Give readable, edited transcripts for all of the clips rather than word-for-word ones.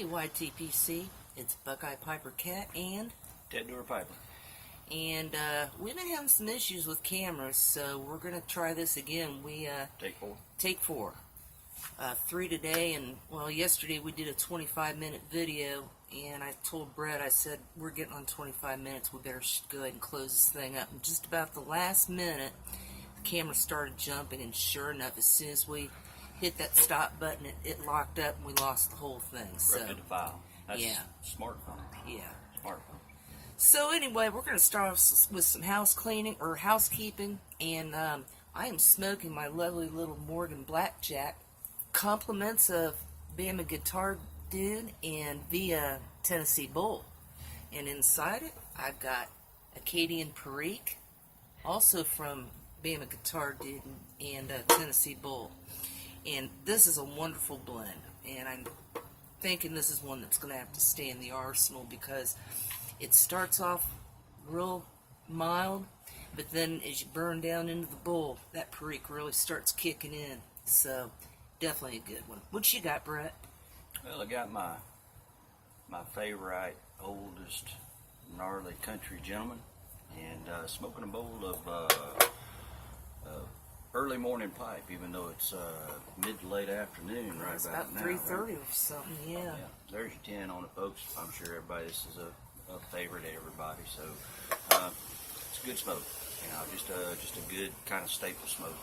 Hey YTPC, it's Buckeye Piper Cat and Ted Door Piper. We've been having some issues with cameras, so we're going to try this again. We Take four. 3 today, and well, yesterday we did a 25-minute video, and I told Brett, I said, we're getting on 25 minutes, we better go ahead and close this thing up. And just about the last minute, the camera started jumping, and sure enough, as soon as we hit that stop button, it locked up, and we lost the whole thing. So, Corrupted the file. That's yeah. Smartphone. Yeah. Smartphone. So anyway, we're going to start off with some house cleaning, or housekeeping, and I am smoking my lovely little Morgan Blackjack, compliments of Bama Guitar Dude and via Tennessee Bull. And inside it, I've got Acadian Perique, also from Bama Guitar Dude and Tennessee Bull. And this is a wonderful blend, and I'm thinking this is one that's going to have to stay in the arsenal because it starts off real mild, but then as you burn down into the Bull, that Perique really starts kicking in. So definitely a good one. What you got, Brett? Well, I got my favorite, oldest, gnarly country gentleman, and smoking a bowl of early morning pipe, even though it's mid to late afternoon right It's about about now. 3:30 right? or something, yeah. There's your 10 on it, folks. I'm sure everybody, this is a favorite to everybody. So it's a good smoke, just a good kind of staple smoke,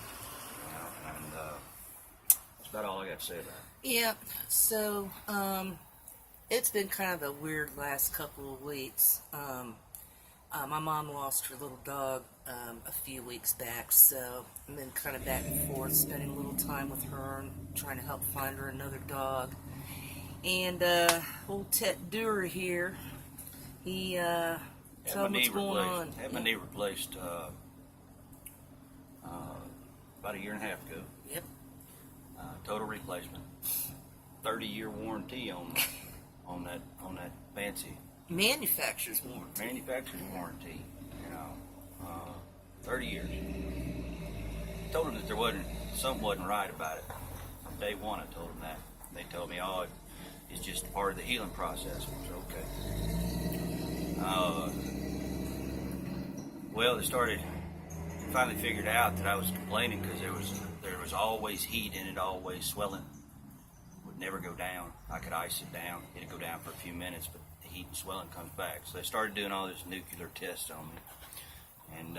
and that's about all I got to say about it. Yeah, so it's been kind of a weird last couple of weeks. My mom lost her little dog a few weeks back, so I've been kind of back and forth, spending a little time with her and trying to help find her another dog. And old Tet Dewar here, he tell me what's going on. Had my knee replaced about a year and a half ago. Yep. Total replacement. 30-year warranty on that fancy Manufacturer's warranty. manufacturer's warranty. 30 years. Told them that something wasn't right about it. From day one, I told them that. They told me, oh, it's just part of the healing process. I was okay. Well, they finally figured out that I was complaining because there was always heat in it, always swelling. Would never go down. I could ice it down. It'd go down for a few minutes, but the heat and swelling comes back. So they started doing all this nuclear tests on me. And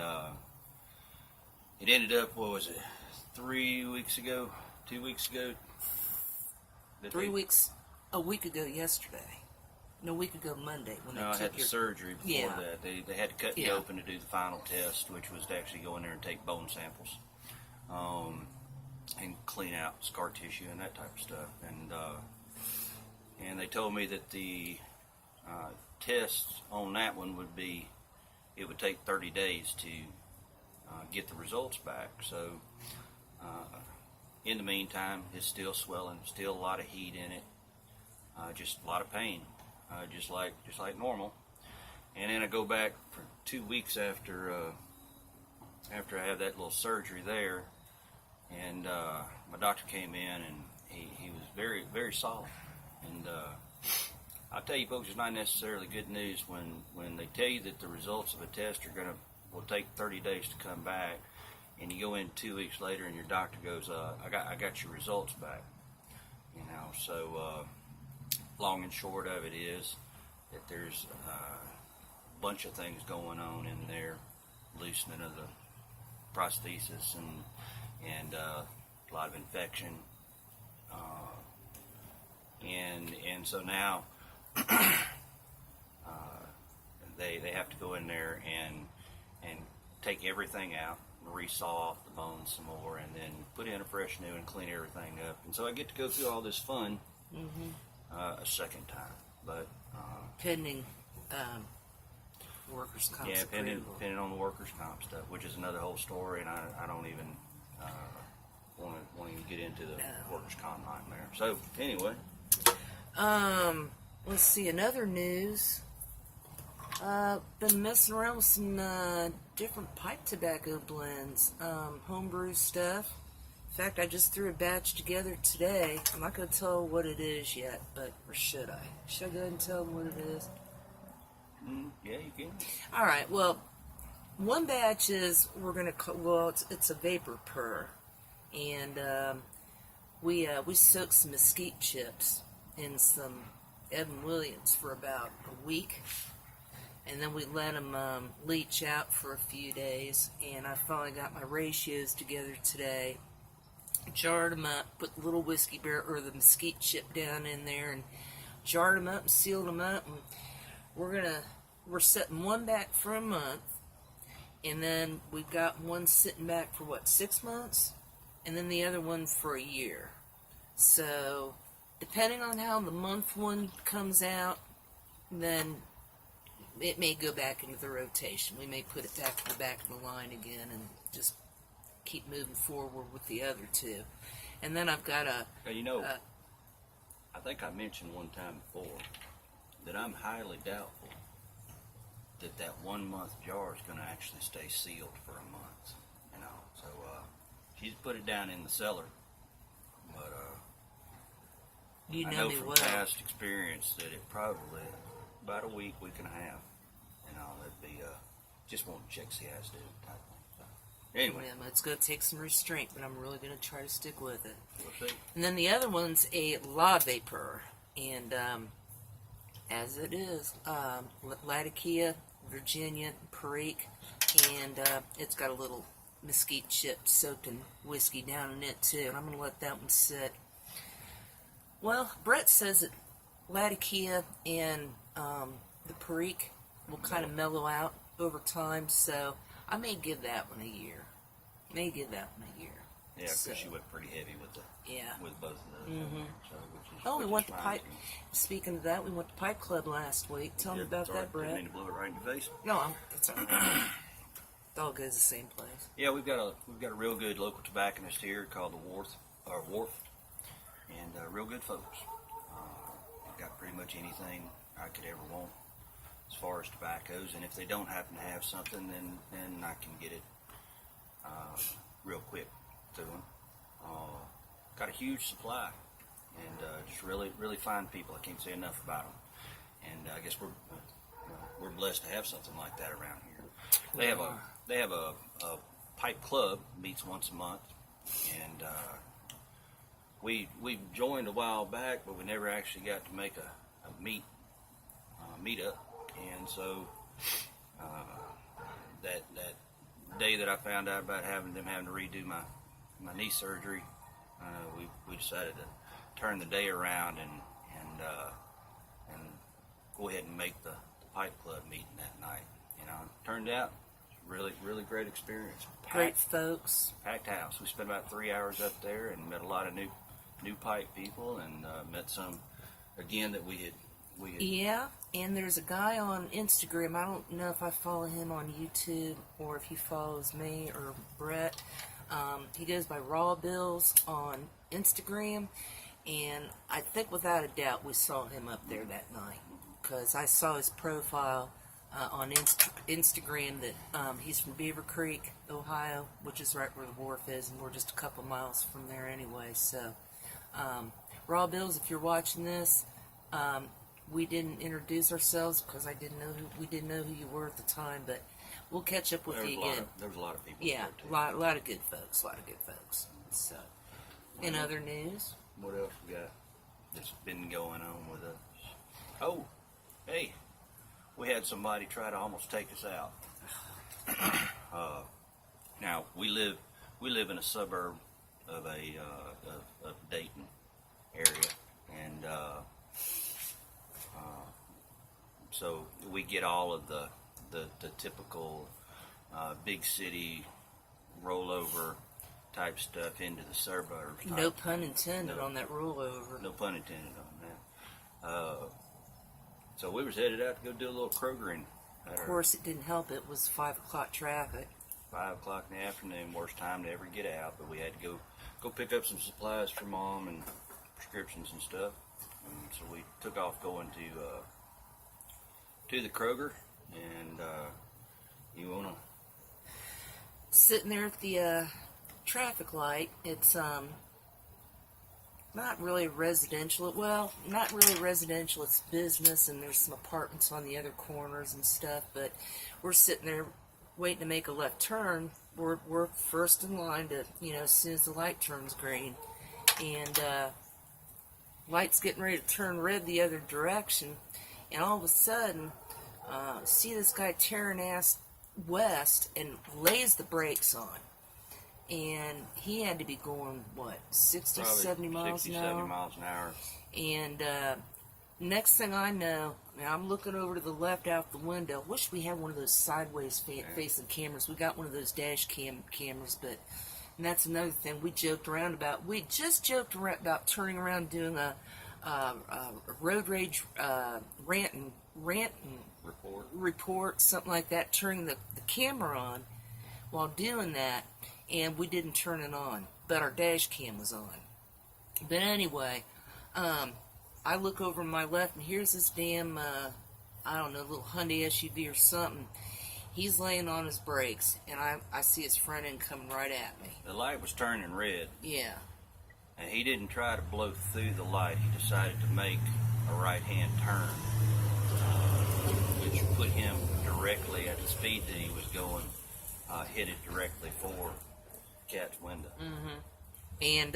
it ended up, 3 weeks ago, 2 weeks ago? A week ago yesterday. No, a week ago Monday. No, I had the surgery before Yeah. that. They had to cut me open to do the final test, which was to actually go in there and take bone samples and clean out scar tissue and that type of stuff. And they told me that the tests on that one would take 30 days to get the results back. So in the meantime, it's still swelling, still a lot of heat in it, just a lot of pain. Just like normal. And then I go back for 2 weeks after I had that little surgery there, and my doctor came in, and he was very, very solid. And I'll tell you folks, it's not necessarily good news when they tell you that the results of a test will take 30 days to come back, and you go in 2 weeks later and your doctor goes, I got your results back. So long and short of it is that there's a bunch of things going on in there, loosening of the prosthesis and a lot of infection, and so now they have to go in there and take everything out, resaw off the bones some more, and then put in a fresh new and clean everything up. And so I get to go through all this fun. A second time, but pending workers' comp. Yeah, pending on the workers' comp stuff, which is another whole story, and I don't even want to get into the workers' comp nightmare. So anyway, let's see, another news. Been messing around with some different pipe tobacco blends, homebrew stuff. In fact, I just threw a batch together today. I'm not going to tell what it is yet, but, or should I? Should I go ahead and tell them what it is? Yeah, you can. All right, well, one batch is, we're going to, well, it's a vapor purr. And we soaked some mesquite chips in some Evan Williams for about a week. And then we let them leach out for a few days. And I finally got my ratios together today. Jarred them up, put the little whiskey barrel or the mesquite chip down in there, and jarred them up and sealed them up. And we're setting one back for a month, and then we've got one sitting back for what, 6 months, and then the other one for a year. So depending on how the month one comes out, then it may go back into the rotation. We may put it back to the back of the line again and just keep moving forward with the other two. And then I've got a... I think I mentioned one time before that I'm highly doubtful that that 1 month jar is going to actually stay sealed for a month. You know, so she's put it down in the cellar, but you I know me from well. past experience that it probably about a week and a half. You know, that'd be just want to check see how it's doing type thing. So, anyway, Yeah, it's going to take some restraint, but I'm really going to try to stick with it. we'll see. And then the other one's a La Vapor, and as it is, Latakia, Virginia, Perique, and it's got a little mesquite chip soaked in whiskey down in it too, and I'm going to let that one sit. Well, Brett says that Latakia and the Perique will kind of mellow out over time, so I may give that one a year. Yeah, because So, she went pretty heavy with with both of those. So, oh, we went to fine. pipe. Speaking of that, we went to Pipe Club last week. Tell me about that, Didn't Brett. mean to blow it right in your face. No, it's all right. It all goes the same place. Yeah, we've got a real good local tobacconist here called the Wharf, and real good folks. Got pretty much anything I could ever want as far as tobaccos, and if they don't happen to have something, then I can get it real quick to them. Got a huge supply, and just really fine people. I can't say enough about them, and I guess we're blessed to have something like that around here. They have a pipe club, meets once a month, and we joined a while back, but we never actually got to make a meetup, and so that day that I found out about having to redo my knee surgery, we decided to turn the day around and go ahead and make the pipe club meeting that night. You know, it turned out really great experience. Great folks. Packed house. We spent about 3 hours up there and met a lot of new pipe people, and met some again that we had. Yeah, and there's a guy on Instagram. I don't know if I follow him on YouTube or if he follows me or Brett. He goes by Raw Bills on Instagram, and I think without a doubt we saw him up there that night, because I saw his profile on Instagram that he's from Beaver Creek, Ohio, which is right where the wharf is, and we're just a couple miles from there anyway. So, Raw Bills, if you're watching this, we didn't introduce ourselves because we didn't know who you were at the time, but we'll catch up with you again. There was a lot of people. Yeah, there too. a lot of good folks. So, in other news, What else we got that's been going on with us? Oh, hey, we had somebody try to almost take us out. Now we live in a suburb of of Dayton area, and so we get all of the typical big city rollover type stuff into the suburbs. no pun intended on that rollover. No pun intended on that. So we was headed out to go do a little Krogering. Of course, it didn't help. It was 5 o'clock traffic. 5 o'clock in the afternoon, worst time to ever get out. But we had to go pick up some supplies for Mom and prescriptions and stuff. And so we took off going to the Kroger. And you wanna? Sitting there at the traffic light. It's not really residential. Well, not really residential. It's business, and there's some apartments on the other corners and stuff. But we're sitting there waiting to make a left turn. We're first in line to, as soon as the light turns green, and light's getting ready to turn red the other direction, and all of a sudden, see this guy tearing ass west and lays the brakes on. And he had to be going, 60, Probably 70 miles 60, an hour? 70 miles an hour. And next thing I know, now I'm looking over to the left out the window. Wish we had one of those sideways facing cameras. We got one of those dash cameras, but and that's another thing we joked around about. We just joked around about turning around doing a road rage rant and report, something like that, turning the camera on while doing that, and we didn't turn it on, but our dash cam was on. But anyway, I look over my left, and here's this damn, I don't know, little Hyundai SUV or something. He's laying on his brakes, and I see his front end coming right at me. The light was turning red. Yeah. And he didn't try to blow through the light. He decided to make a right-hand turn, which put him directly at the speed that he was going, headed directly for Cat's window. And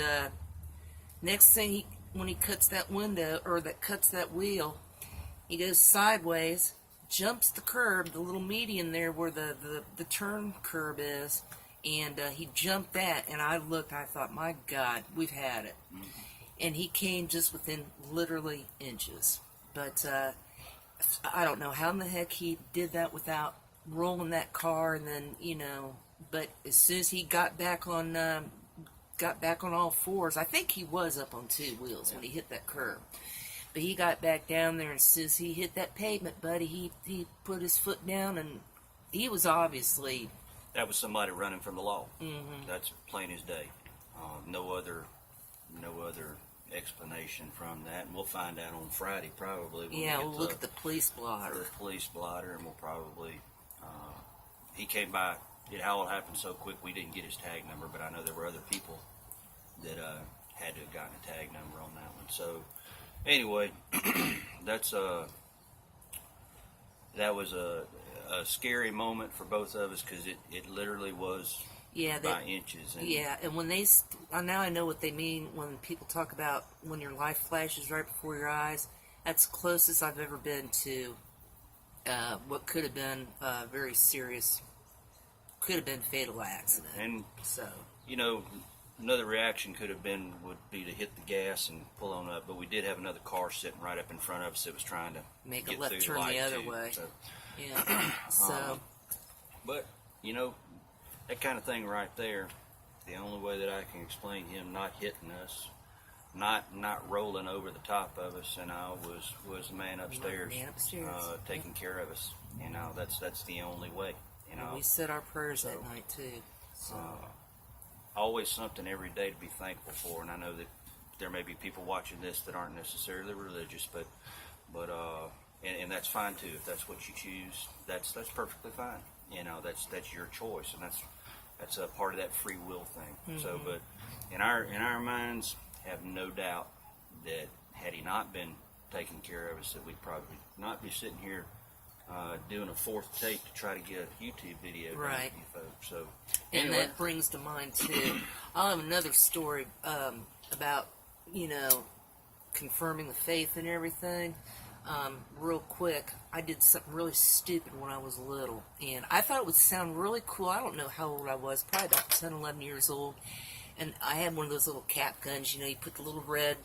next thing, when he cuts that window, or that cuts that wheel, he goes sideways, jumps the curb, the little median there where the turn curb is, and he jumped that, and I looked, I thought, my God, we've had it. And he came just within literally inches. But I don't know how in the heck he did that without rolling that car, and then, but as soon as he got back on all fours, I think he was up on two wheels when he hit that curb. But he got back down there, and as soon as he hit that pavement, buddy, he put his foot down, and he was obviously... That was somebody running from the law. That's plain as day. No other explanation from that, and we'll find out on Friday probably. Yeah, we'll look at the police blotter. The police blotter, and we'll probably. He came by. It all happened so quick we didn't get his tag number, but I know there were other people that had to have gotten a tag number on that one. So anyway, that was a scary moment for both of us, because it literally was by inches. And and when now I know what they mean when people talk about when your life flashes right before your eyes. That's the closest I've ever been to what could have been a very serious, could have been fatal accident. And so, another reaction would be to hit the gas and pull on up, but we did have another car sitting right up in front of us that was trying to make get a left through turn the other way. So, yeah. So, but that kind of thing right there, the only way that I can explain him not hitting us, not rolling over the top of us, and I was the man upstairs, taking care of us. That's the only way. We said our prayers that night too. So. Always something every day to be thankful for, and I know that there may be people watching this that aren't necessarily religious, but and that's fine too. If that's what you choose, that's perfectly fine. That's your choice, and that's a part of that free will thing. So, but in our minds, have no doubt that had he not been taking care of us, that we'd probably not be sitting here doing a fourth take to try to get a YouTube video done with you folks. So, and anyway. that brings to mind too, I'll have another story about confirming the faith and everything. Real quick, I did something really stupid when I was little, and I thought it would sound really cool. I don't know how old I was, probably about 10, 11 years old, and I had one of those little cap guns, you put the little red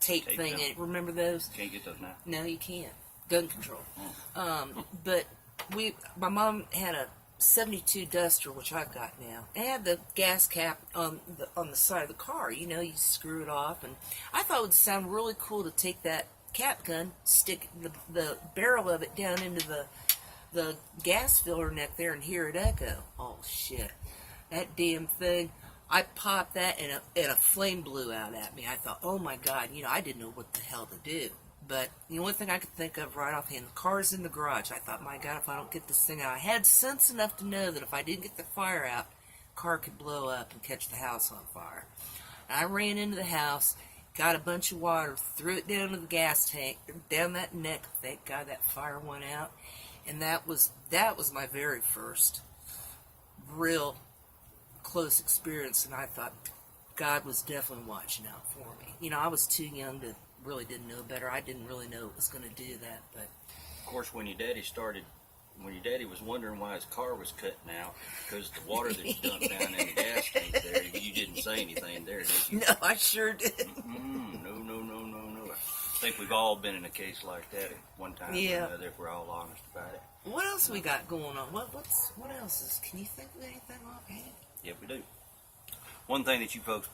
tape thing in it. Remember those? Can't get those now. No, you can't. Gun control. But my mom had a 72 Duster, which I've got now. It had the gas cap on the side of the car. You screw it off, and I thought it would sound really cool to take that cap gun, stick the barrel of it down into the gas filler neck there, and hear it echo. Oh shit! That damn thing! I popped that, and a flame blew out at me. I thought, oh my God! I didn't know what the hell to do. But the only thing I could think of right offhand, the car's in the garage. I thought, my God, if I don't get this thing out. I had sense enough to know that if I didn't get the fire out, car could blow up and catch the house on fire. And I ran into the house, got a bunch of water, threw it down to the gas tank, down that neck. Thank God that fire went out. And that was my very first real close experience, and I thought God was definitely watching out for me. You know, I was too young to really didn't know better. I didn't really know it was going to do that, but of course, when your daddy was wondering why his car was cutting out because the water that you dumped down in the gas tank there, you didn't say anything there, did you? no, I sure did. No. I think we've all been in a case like that at one time or another, if we're all honest about it. What else we got going on? What else is? Can you think of anything offhand? Yep, we do. One thing that you folks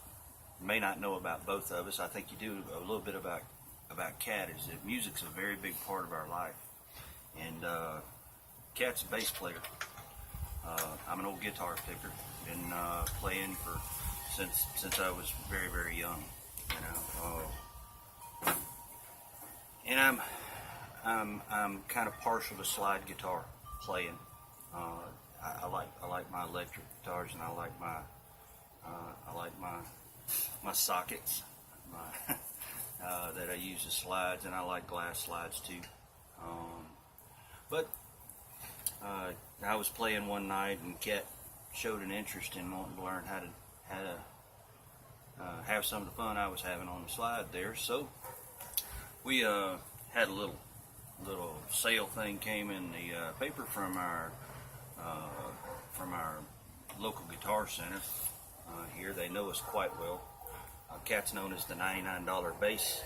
may not know about both of us, I think you do a little bit about Kat, is that music's a very big part of our life. And Kat's a bass player. I'm an old guitar picker. Been playing since I was very, very young. You know, and I'm kind of partial to slide guitar playing. I like my electric guitars, and I like my sockets that I use as slides, and I like glass slides too. But I was playing one night, and Kat showed an interest in wanting to learn how to have some of the fun I was having on the slide there. So we had a little sale thing came in the paper from our local guitar center here. They know us quite well. Kat's known as the $99 bass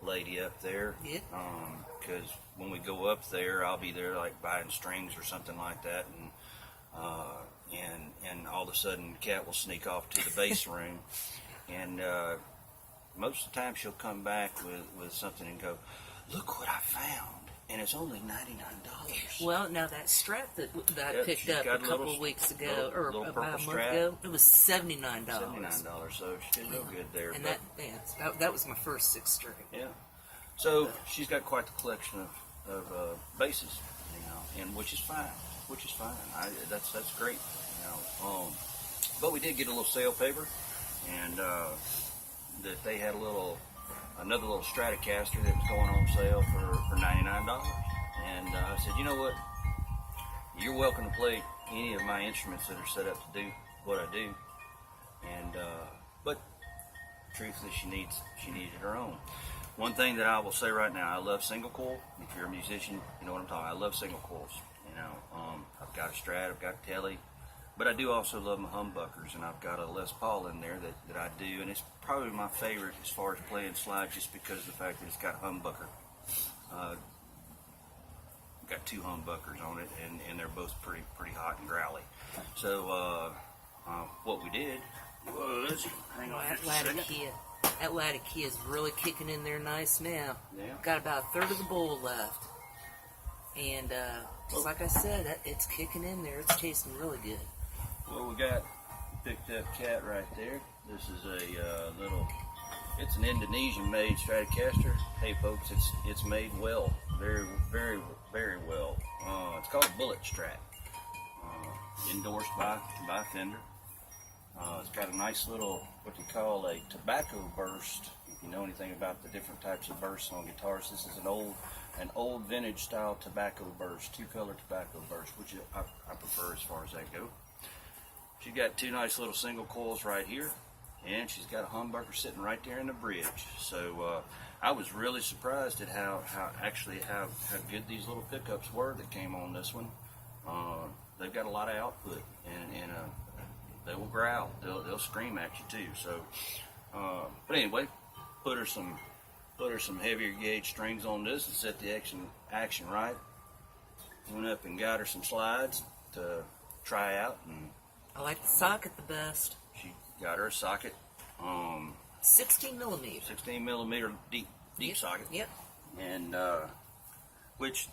lady up there. Yep. Because when we go up there, I'll be there like buying strings or something like that, and all of a sudden Kat will sneak off to the bass room, and most of the time she'll come back with something and go, "Look what I found." And it's only $99. Well, now that Strat that I picked up a couple of weeks ago, or little about a month Strat. ago, it was $79. $79, so she did real good there. And but, that was my first 6 string. yeah. So she's got quite the collection of basses, you know, and which is fine. That's great, you know. But we did get a little sale paper, and that they had another little Stratocaster that was going on sale for $99. And I said, you know what? You're welcome to play any of my instruments that are set up to do what I do. And but truthfully, she needed her own. One thing that I will say right now, I love single coil. If you're a musician, you know what I'm talking about. I love single coils. You know, I've got a Strat, I've got a Telly. But I do also love my humbuckers, and I've got a Les Paul in there that I do, and it's probably my favorite as far as playing slide, just because of the fact that it's got a humbucker. Got 2 humbuckers on it, and they're both pretty hot and growly. So what we did was, hang on just a second. That Latakia is really kicking in there nice now. Yeah. Got about a third of the bowl left, and just like I said, it's kicking in there. It's tasting really good. Well, we picked up Kat right there. This is it's an Indonesian-made Stratocaster. Hey, folks, it's made well, very, very, very well. It's called Bullet Strat. Endorsed by Fender. It's got a nice little, what they call a tobacco burst. If you know anything about the different types of bursts on guitars, this is an old vintage style tobacco burst, 2-color tobacco burst, which I prefer as far as that goes. She's got 2 nice little single coils right here, and she's got a humbucker sitting right there in the bridge. So I was really surprised at how good these little pickups were that came on this one. They've got a lot of output, and they will growl. They'll scream at you too. So, but anyway, put her some heavier gauge strings on this and set the action right. Went up and got her some slides to try out, and I like the socket the best. she got her a socket, 16 millimeter. 16 millimeter deep socket. Yep. And which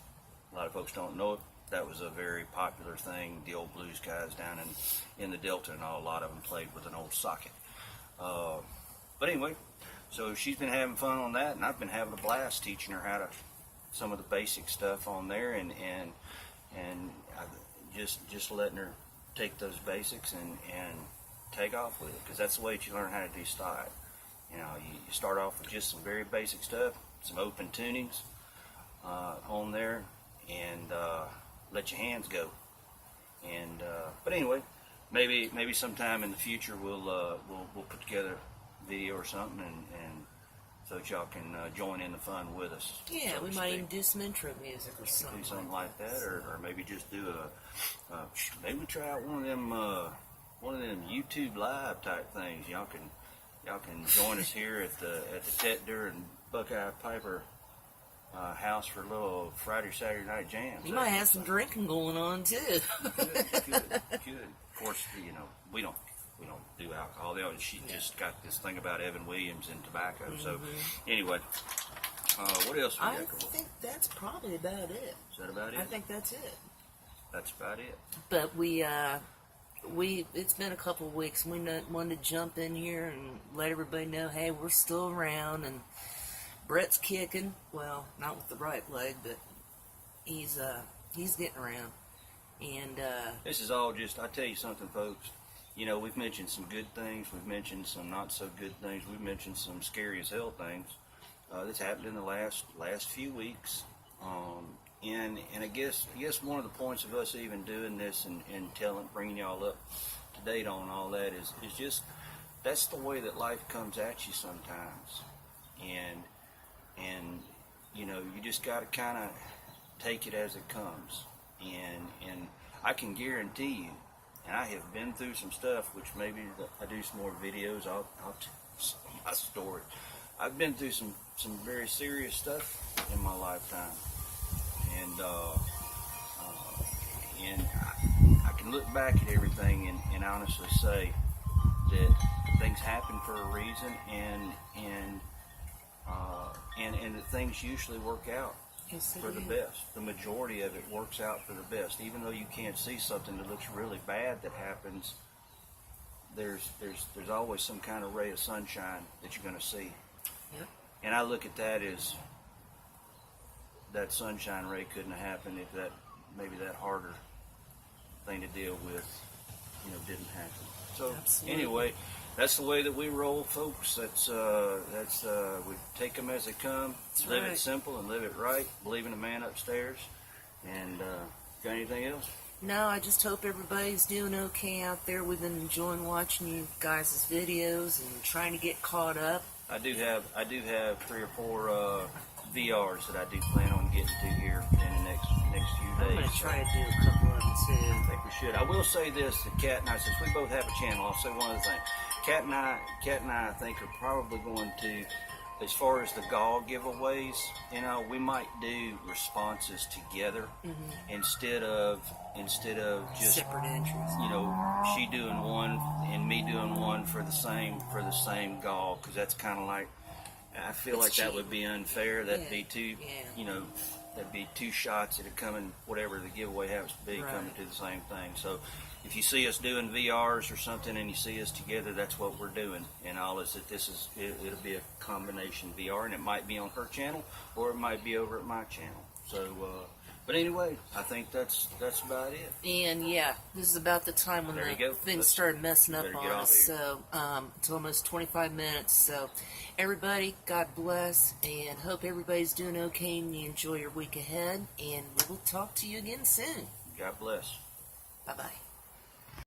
a lot of folks don't know it. That was a very popular thing. The old blues guys down in the Delta and all, a lot of them played with an old socket. But anyway, so she's been having fun on that, and I've been having a blast teaching her some of the basic stuff on there, and just letting her take those basics and take off with it, because that's the way that you learn how to do style. You know, you start off with just some very basic stuff, some open tunings on there, and let your hands go. And but anyway, maybe sometime in the future we'll put together a video or something, and so that y'all can join in the fun with us. Yeah, so we to might speak. even do some intro music or something. Do something like that, or maybe just do maybe we try out one of them YouTube live type things. Y'all can join us here at the Tetder and Buckeye Piper house for a little Friday, Saturday night jams. You might have some drinking going on too. Good. Of course, you know, we don't do alcohol. She just got this thing about Evan Williams and tobacco. So anyway, what else we got? I think that's probably about it. Is that about it? I think that's it. That's about it. But it's been a couple of weeks. We wanted to jump in here and let everybody know, hey, we're still around, and Brett's kicking. Well, not with the right leg, but he's getting around. And this is all just, I tell you something, folks. You know, we've mentioned some good things. We've mentioned some not so good things. We've mentioned some scary as hell things that's happened in the last few weeks. And I guess one of the points of us even doing this and bringing y'all up to date on all that is just, that's the way that life comes at you sometimes. And you know, you just got to kind of take it as it comes. And I can guarantee you, and I have been through some stuff, which maybe I do some more videos, I'll tell some of my story. I've been through some very serious stuff in my lifetime. And I can look back at everything and honestly say that things happen for a reason, and that things usually work out for the best. The majority of it works out for the best. Even though you can't see something that looks really bad that happens, there's always some kind of ray of sunshine that you're going to see. Yep. And I look at that as that sunshine ray couldn't have happened if that harder thing to deal with, you know, didn't happen. So Absolutely. Anyway, that's the way that we roll, folks. That's we take them as they come, That's live right. it simple and live it right. Believe in the man upstairs. And got anything else? no, I just hope everybody's doing okay out there. We've been enjoying watching you guys' videos and trying to get caught up. I do have 3 or 4 VRs that I do plan on getting to here in the next few I'm days. going to try to do a couple of them I too. think we should. I will say this: that Kat and I, since we both have a channel, I'll say one other thing. Kat and I think are probably going to, as far as the gall giveaways, you know, we might do responses together instead of just, Separate entries. you know, she doing one and me doing one for the same gall, because that's kind of like, I feel It's like that cheap. would be unfair. That'd be two, Yeah. you know, that'd be 2 shots that are coming, whatever the giveaway happens to be, Right. coming to the same thing. So if you see us doing VRs or something and you see us together, that's what we're doing. And all is that it'll be a combination VR, and it might be on her channel or it might be over at my channel. So, but anyway, I think that's about it. And yeah, this is about the time when There you the go. things Let's- started messing up better on get off us. here. So it's almost 25 minutes. So everybody, God bless, and hope everybody's doing okay and you enjoy your week ahead. And we will talk to you again soon. God bless. Bye bye.